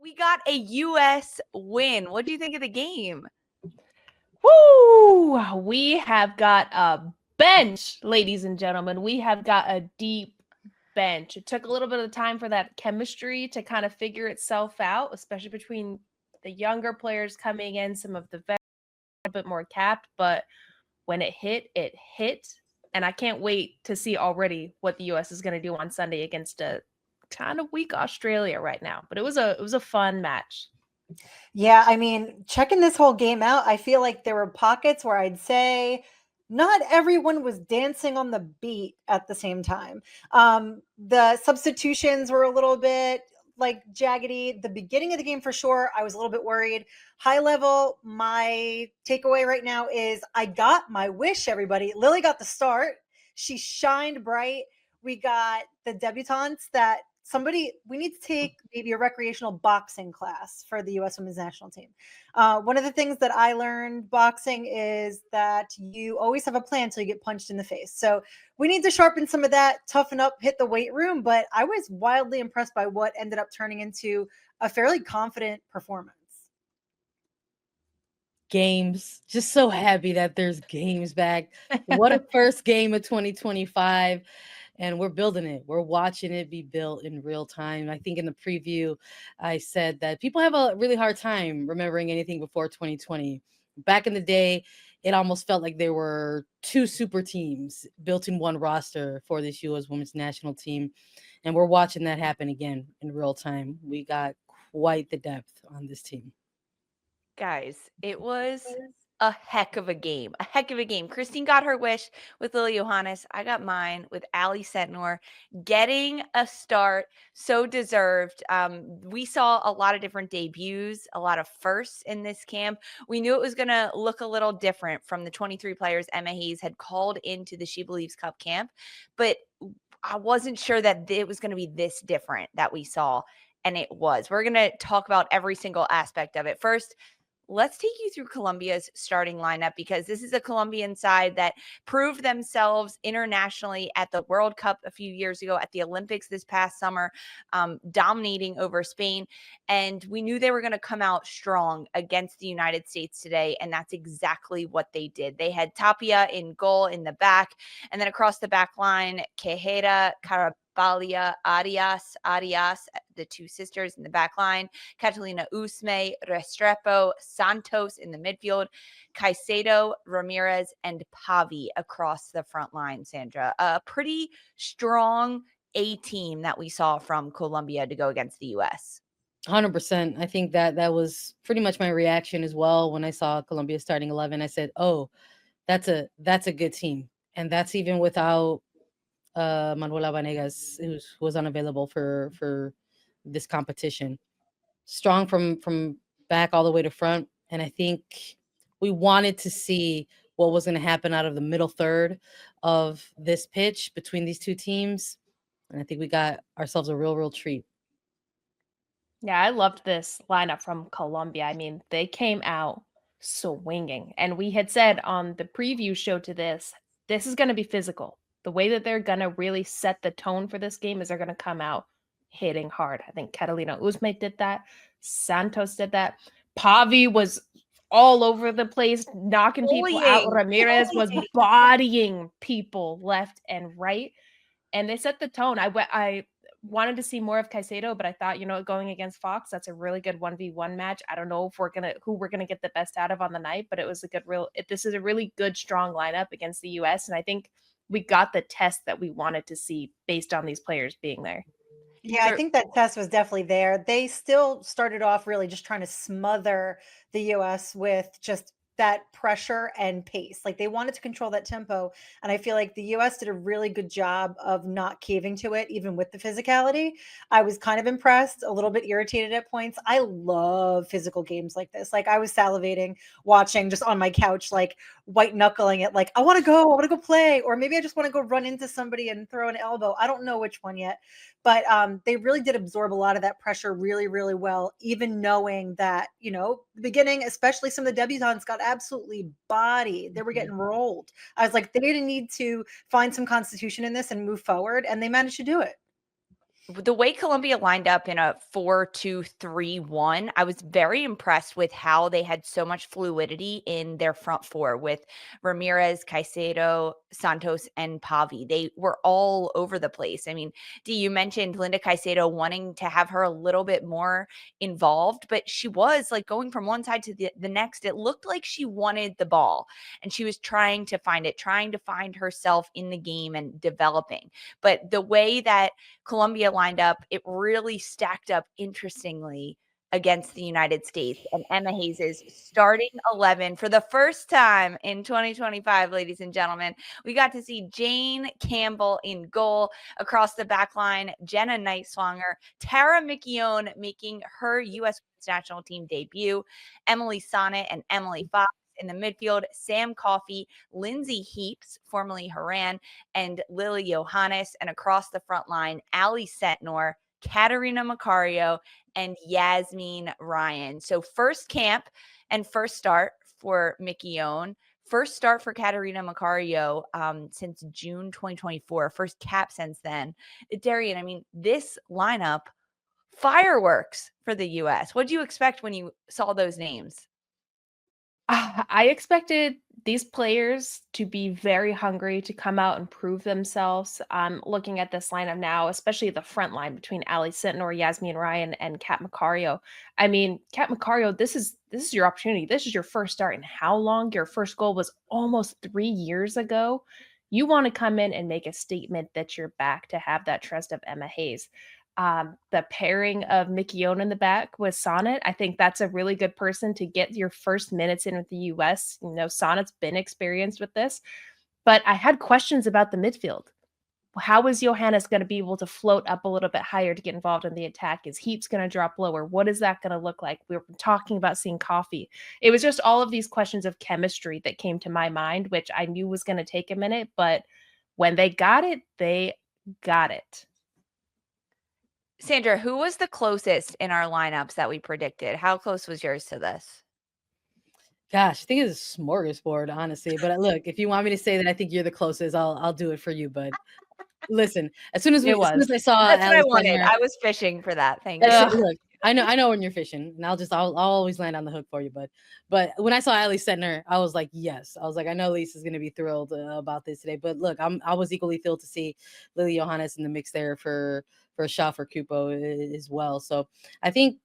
We got a U.S. win. What do you think of the game? Woo! We have got a bench, ladies and gentlemen. We have got a deep bench. It took a little bit of time for that chemistry to kind of figure itself out, especially between the younger players coming in, some of the vets a bit more capped, but when it hit, it hit. And I can't wait to see already what the U.S. is going to do on Sunday against a kind of weak Australia right now. But it was a fun match. Yeah, I mean, checking this whole game out, I feel like there were pockets where I'd say not everyone was dancing on the beat at the same time. The substitutions were a little bit like jaggedy. The beginning of the game for sure, I was a little bit worried. High level, my takeaway right now is I got my wish, everybody. Lily got the start. She shined bright. We got the debutantes that we need to take maybe a recreational boxing class for the U.S. women's national team. One of the things that I learned boxing is that you always have a plan until you get punched in the face. So we need to sharpen some of that, toughen up, hit the weight room. But I was wildly impressed by what ended up turning into a fairly confident performance. Games. Just so happy that there's games back. What a first game of 2025. And we're building it. We're watching it be built in real time. I think in the preview, I said that people have a really hard time remembering anything before 2020. Back in the day, it almost felt like there were two super teams built in one roster for this U.S. women's national team. And we're watching that happen again in real time. We got quite the depth on this team. Guys, it was a heck of a game. A heck of a game. Christine got her wish with Lily Johannes. I got mine with Ali Sentnor getting a start. So deserved. We saw a lot of different debuts, a lot of firsts in this camp. We knew it was going to look a little different from the 23 players Emma Hayes had called into the SheBelieves Cup camp, but I wasn't sure that it was going to be this different that we saw, and it was. We're going to talk about every single aspect of it. First, let's take you through Colombia's starting lineup, because this is a Colombian side that proved themselves internationally at the World Cup a few years ago, at the Olympics this past summer, dominating over Spain. And we knew they were going to come out strong against the United States today, and that's exactly what they did. They had Tapia in goal in the back, and then across the back line, Quejera, Caraballo, Arias, the two sisters in the back line, Catalina Usme, Restrepo, Santos in the midfield, Caicedo, Ramirez, and Pavi across the front line, Sandra. A pretty strong A team that we saw from Colombia to go against the U.S. 100%. I think that was pretty much my reaction as well when I saw Colombia starting 11. I said, "Oh, that's a good team," and that's even without Manuela Vanegas, who was unavailable for this competition. Strong from back all the way to front, and I think we wanted to see what was going to happen out of the middle third of this pitch between these two teams, and I think we got ourselves a real treat. Yeah, I loved this lineup from Colombia. I mean, they came out swinging. And we had said on the preview show to this is going to be physical. The way that they're going to really set the tone for this game is they're going to come out hitting hard. I think Catalina Usme did that. Santos did that. Pavi was all over the place, knocking people out. Ramirez was bodying people left and right. And they set the tone. I wanted to see more of Caicedo, but I thought, going against Fox, that's a really good 1v1 match. I don't know if who we're gonna get the best out of on the night, but it was this is a really good, strong lineup against the US, and I think we got the test that we wanted to see based on these players being there. Yeah, I think that test was definitely there. They still started off really just trying to smother the US with just that pressure and pace. Like they wanted to control that tempo. And I feel like the US did a really good job of not caving to it, even with the physicality. I was kind of impressed, a little bit irritated at points. I love physical games like this. Like I was salivating watching just on my couch, like white knuckling it. Like, I want to go play. Or maybe I just want to go run into somebody and throw an elbow. I don't know which one yet. But they really did absorb a lot of that pressure really, really well, even knowing that, the beginning, especially some of the debutantes got absolutely bodied. They were getting rolled. I was like, they need to find some constitution in this and move forward. And they managed to do it. the way Colombia lined up in a 4-2-3-1, I was very impressed with how they had so much fluidity in their front four with Ramirez, Caicedo, Santos, and Pavi. They were all over the place. I mean, Dee, you mentioned Linda Caicedo wanting to have her a little bit more involved, but she was like going from one side to the next. It looked like she wanted the ball and she was trying to find it, trying to find herself in the game and developing. But the way that Colombia lined up, it really stacked up interestingly against the United States. And Emma Hayes' starting 11 for the first time in 2025, ladies and gentlemen. We got to see Jane Campbell in goal. Across the back line, Jenna Nightswanger, Tara McKeown making her U.S. national team debut, Emily Sonnet and Emily Fox. In the midfield, Sam Coffey, Lindsay Heaps, formerly Haran, and Lily Johannes. And across the front line, Ali Setnor, Katerina Macario, and Yasmin Ryan. So first camp and first start for Mickey Owen. First start for Katerina Macario since June 2024. First cap since then. Darian, I mean, this lineup, fireworks for the U.S. What did you expect when you saw those names? I expected these players to be very hungry to come out and prove themselves. I'm looking at this lineup now, especially the front line between Ali Sitnor, Yasmin Ryan, and Kat Macario. I mean, Kat Macario, this is your opportunity. This is your first start in how long? Your first goal was almost 3 years ago. You want to come in and make a statement that you're back to have that trust of Emma Hayes. The pairing of Mickey Owen in the back with Sonnet, I think that's a really good person to get your first minutes in with the U.S. You know, Sonnet's been experienced with this, but I had questions about the midfield. How is Johannes going to be able to float up a little bit higher to get involved in the attack? Is Heaps going to drop lower? What is that going to look like? We were talking about seeing Coffee. It was just all of these questions of chemistry that came to my mind, which I knew was going to take a minute, but when they got it, they got it. Sandra, who was the closest in our lineups that we predicted? How close was yours to this? Gosh, I think it's a smorgasbord, honestly. But look, if you want me to say that I think you're the closest, I'll do it for you. But listen, as soon as I saw That's what I Ali wanted. Setner, I was fishing for that. Thank you. look, I know when you're fishing, and I'll always land on the hook for you. But when I saw Ali Setner, I was like, yes. I was like, I know Lisa's gonna be thrilled about this today. But look, I was equally thrilled to see Lily Johannes in the mix there for a shot for Cupo as well. So I think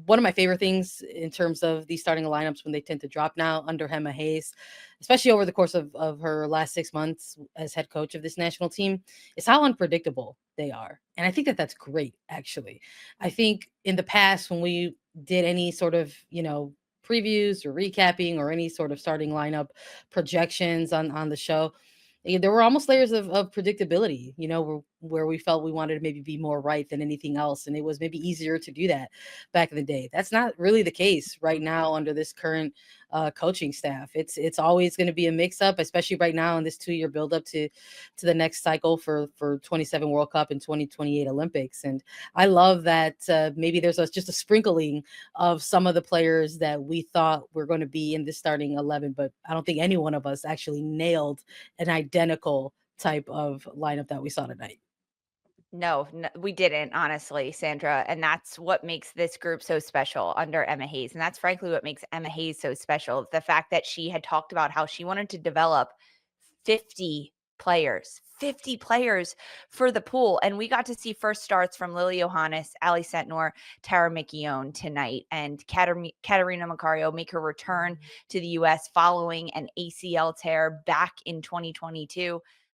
one of my favorite things in terms of these starting lineups when they tend to drop now under Emma Hayes, especially over the course of her last 6 months as head coach of this national team, is how unpredictable they are. And I think that that's great, actually. I think in the past, when we did any sort of, previews or recapping or any sort of starting lineup projections on the show, there were almost layers of predictability, where we felt we wanted to maybe be more right than anything else. And it was maybe easier to do that back in the day. That's not really the case right now under this current coaching staff. It's always going to be a mix up, especially right now in this 2-year buildup to the next cycle for 27 World Cup and 2028 Olympics. And I love that maybe there's just a sprinkling of some of the players that we thought were going to be in the starting 11, but I don't think any one of us actually nailed an identical type of lineup that we saw tonight. No, we didn't, honestly, Sandra. And that's what makes this group so special under Emma Hayes. And that's frankly what makes Emma Hayes so special. The fact that she had talked about how she wanted to develop 50 players for the pool. And we got to see first starts from Lily Johannes, Ali Setnor, Tara McKeown tonight, and Katerina Macario make her return to the U.S. following an ACL tear back in 2022.